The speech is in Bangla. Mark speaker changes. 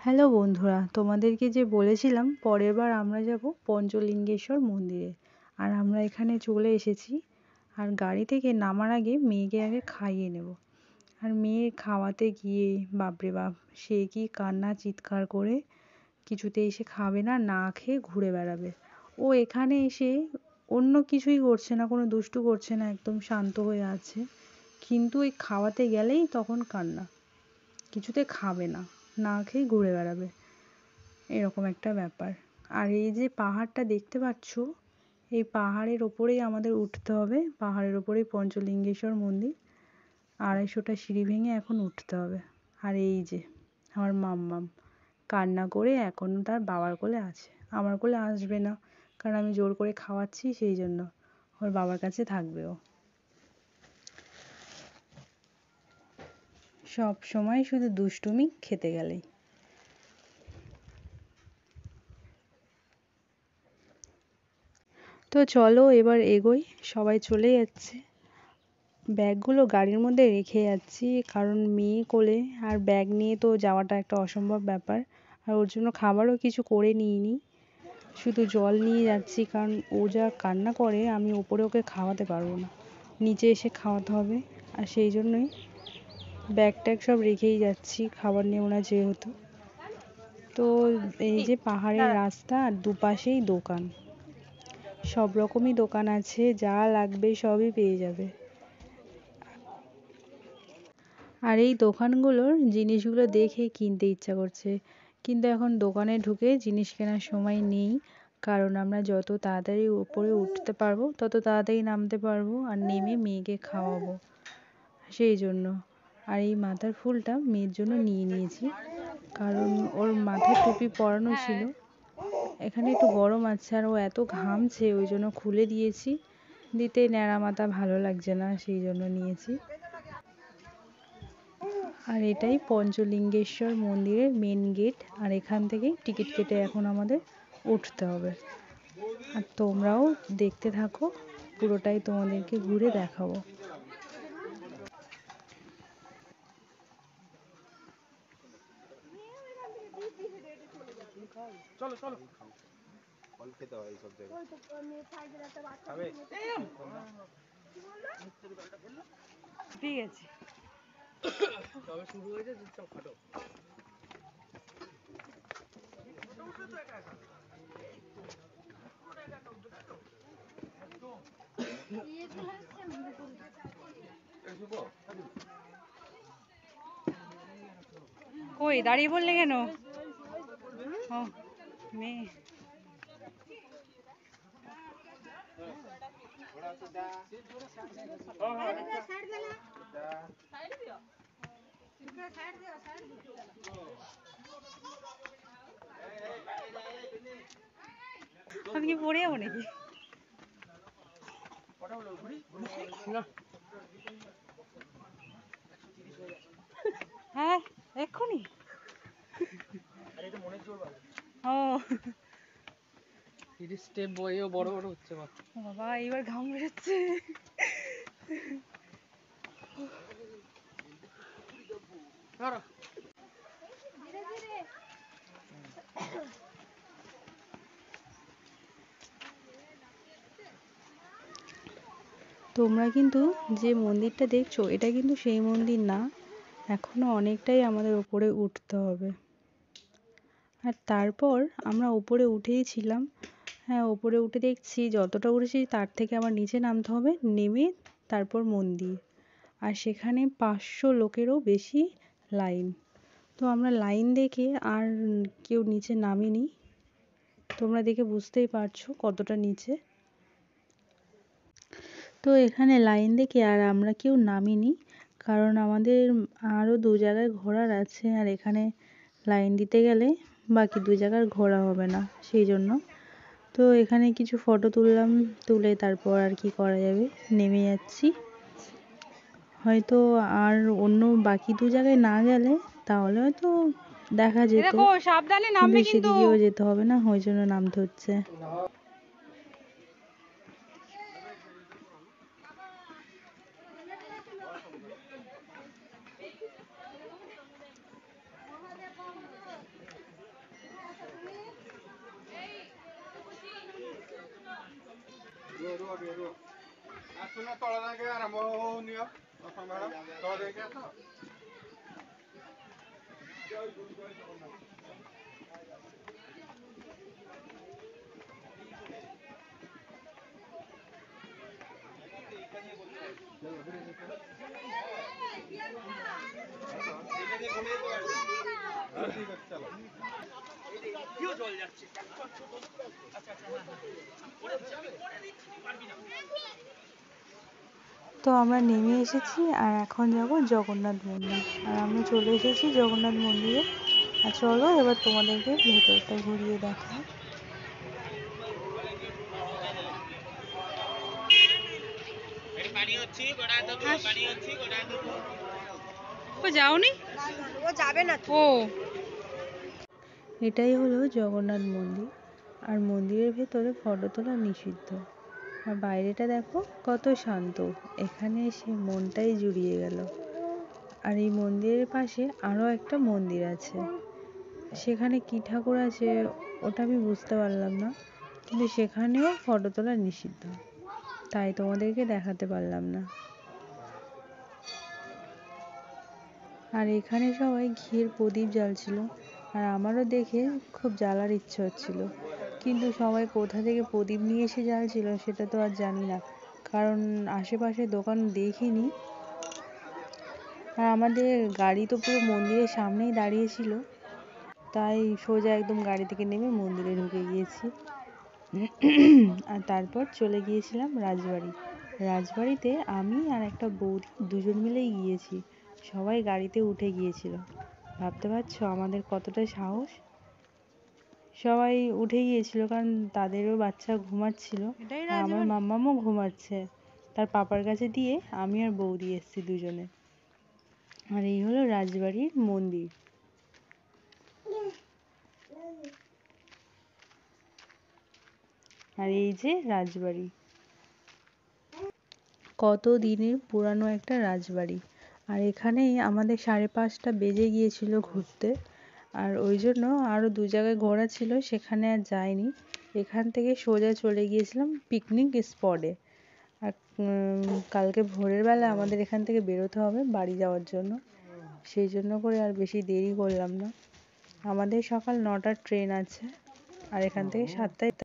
Speaker 1: হ্যালো বন্ধুরা, তোমাদেরকে যে বলেছিলাম পরের বার আমরা যাব পঞ্চলিঙ্গেশ্বর মন্দিরে। আর আমরা এখানে চলে এসেছি। আর গাড়ি থেকে নামার আগে মেয়েকে আগে খাইয়ে নেব। আর মেয়ে খাওয়াতে গিয়ে বাপরে বাপ, সে কি কান্না চিৎকার করে কিছুতেই সে খাবে না, না খেয়ে ঘুরে বেড়াবে। ও এখানে এসে অন্য কিছুই করছে না, কোনো দুষ্টু করছে না, একদম শান্ত হয়ে আছে। কিন্তু ওই খাওয়াতে গেলেই তখন কান্না, কিছুতে খাবে না, না খেয়ে ঘুরে বেড়াবে, এরকম একটা ব্যাপার। আর এই যে পাহাড়টা দেখতে পাচ্ছ, এই পাহাড়ের ওপরেই আমাদের উঠতে হবে। পাহাড়ের ওপরেই পঞ্চলিঙ্গেশ্বর মন্দির। 250টা সিঁড়ি ভেঙে এখন উঠতে হবে। আর এই যে আমার মাম্মাম কান্না করে এখনও তার বাবার কোলে আছে। আমার কোলে আসবে না, কারণ আমি জোর করে খাওয়াচ্ছি, সেই জন্য ওর বাবার কাছে থাকবে। ও সব সময় শুধু দুষ্টুমি খেতে গেলেই। তো চলো এবার এগোই, সবাই চলে যাচ্ছে। ব্যাগগুলো গাড়ির মধ্যে রেখে যাচ্ছি, কারণ মেয়ে কোলে আর ব্যাগ নিয়ে তো যাওয়াটা একটা অসম্ভব ব্যাপার। আর ওর জন্য খাবারও কিছু করে নিইনি, শুধু জল নিয়ে যাচ্ছি, কারণ ও যা কান্না করে আমি ওপরে ওকে খাওয়াতে পারবো না, নিচে এসে খাওয়াতে হবে। আর সেই জন্যই ব্যাগ ট্যাগ সব রেখেই যাচ্ছি, খাবার নেব না যেহেতু। তো এই যে পাহাড়ের রাস্তা, আর দুপাশেই দোকান, সব রকমই দোকান আছে, যা লাগবে সবই পেয়ে যাবে। আর এই দোকানগুলোর জিনিসগুলো দেখে কিনতে ইচ্ছা করছে, কিন্তু এখন দোকানে ঢুকে জিনিস কেনার সময় নেই, কারণ আমরা যত তাড়াতাড়ি উপরে উঠতে পারবো তত তাড়াতাড়ি নামতে পারবো আর নেমে মেয়েকে খাওয়াবো, সেই জন্য। আর এই মাথার ফুলটা মেয়ের জন্য নিয়ে নিয়েছি, কারণ ওর মাথায় টুপি পরানো ছিল, এখানে একটু গরম আছে আর ও এত ঘামছে, ওই জন্য খুলে দিয়েছি। দিতে ন্যাড়া মাথা ভালো লাগছে না, সেই জন্য নিয়েছি। আর এটাই পঞ্চলিঙ্গেশ্বর মন্দিরের মেন গেট, আর এখান থেকেই টিকিট কেটে এখন আমাদের উঠতে হবে। আর তোমরাও দেখতে থাকো, পুরোটাই তোমাদেরকে ঘুরে দেখাবো।
Speaker 2: চলো চলো, ফল খেতে হয় সব জায়গায়।
Speaker 1: ঠিক আছে,
Speaker 2: তবে শুরু হয়েছে, সব খাটো।
Speaker 1: কই দাঁড়িয়ে বললে কেন? ও মেয়ে, আমি কি পড়ে যাবো নাকি? হ্যাঁ এক্ষুনি। ও
Speaker 2: স্টেপ বইও বড় বড় হচ্ছে।
Speaker 1: বাবা, এইবার ঘাম বেরোচ্ছে। তোমরা কিন্তু যে মন্দিরটা দেখছো, এটা কিন্তু সেই মন্দির না, এখনো অনেকটাই আমাদের উপরে উঠতে হবে। আর তারপর আমরা উপরে উঠেই ছিলাম। হ্যাঁ, উপরে উঠে দেখছি যতটা উঠেছি তার থেকে আবার নিচে নামতে হবে, নেমে তারপর মন্দির। আর সেখানে 500 লোকেরও বেশি লাইন। তো আমরা লাইন দেখে আর কেউ নিচে নামিনি, তোমরা দেখে বুঝতেই পারছো কতটা নিচে। তো এখানে লাইন দেখে আর আমরা কেউ নামিনি, কারণ আমাদের আরও 2 জায়গায় ঘোরার আছে, আর এখানে লাইন দিতে গেলে বাকি 2 জায়গার ঘোরা হবে না, সেই জন্য। তো এখানে কিছু ফটো তুললাম, তুলে তারপর আর কি করা যাবে, নেমে যাচ্ছি। হয়তো আর অন্য বাকি 2 জায়গায় না গেলে তাহলে হয়তো দেখা যেত, সাবধানে নামবে, কিন্তু সেদিকেও যেতে হবে না, ওই জন্য নামতে হচ্ছে। তো আমরা নেমে এসেছি আর এখন যাব জগন্নাথ মন্দির। আর আমরা চলে এসেছি জগন্নাথ মন্দিরে। আর চলো এবার তোমাদেরকে ভেতরটা ঘুরিয়ে দেখাই। ও যাওনি? ও যাবে না তো। এটাই হলো জগন্নাথ মন্দির। আর মন্দিরের ভেতরে ফটো তোলা নিষিদ্ধ। আর বাইরেটা দেখো কত শান্ত, এখানে এসে মনটাই জুড়িয়ে গেল। আর এই মন্দিরের পাশে আরো একটা মন্দির আছে, সেখানে কি ঠাকুর আছে ওটা আমি বুঝতে পারলাম না, কিন্তু সেখানেও ফটো তোলা নিষিদ্ধ, তাই তোমাদেরকে দেখাতে পারলাম না। আর এখানে সবাই ঘিয়ের প্রদীপ জ্বালছিল, আর আমারও দেখে খুব জ্বালার ইচ্ছে হচ্ছিল, কিন্তু সবাই কোথা থেকে প্রদীপ নিয়ে এসে জ্বালছিল সেটা তো আর জানি না, কারণ আশেপাশে দোকান দেখিনি। আর আমাদের গাড়ি তো পুরো মন্দিরের সামনেই দাঁড়িয়েছিল, তাই সোজা একদম গাড়ি থেকে নেমে মন্দিরে ঢুকে গিয়েছি। আর তারপর চলে গিয়েছিলাম রাজবাড়ি। রাজবাড়িতে আমি আর একটা বৌদি দুজন মিলেই গিয়েছি, সবাই গাড়িতে উঠে গিয়েছিল। ভাবতে পারছো আমাদের কতটা সাহস, সবাই উঠে গিয়েছিল কারণ তাদেরও বাচ্চা ঘুমাচ্ছিল, আর আমার মাম্মামও ঘুমাচ্ছে, তার পাপার কাছে দিয়ে আমি আর বৌদি এসেছি দুজনে। আর এই হলো রাজবাড়ির মন্দির। আর এই যে রাজবাড়ি, কত দিনের পুরানো একটা রাজবাড়ি। আর এখানেই আমাদের 5:30টা বেজে গিয়েছিল ঘুরতে, আর ওই জন্য আরও 2 জায়গায় ঘোরা ছিল, সেখানে আর যাইনি। এখান থেকে সোজা চলে গিয়েছিলাম পিকনিক স্পটে। আর কালকে ভোরের বেলা আমাদের এখান থেকে বেরোতে হবে বাড়ি যাওয়ার জন্য, সেই জন্য করে আর বেশি দেরি করলাম না। আমাদের সকাল 9টার ট্রেন আছে, আর এখান থেকে 7টায়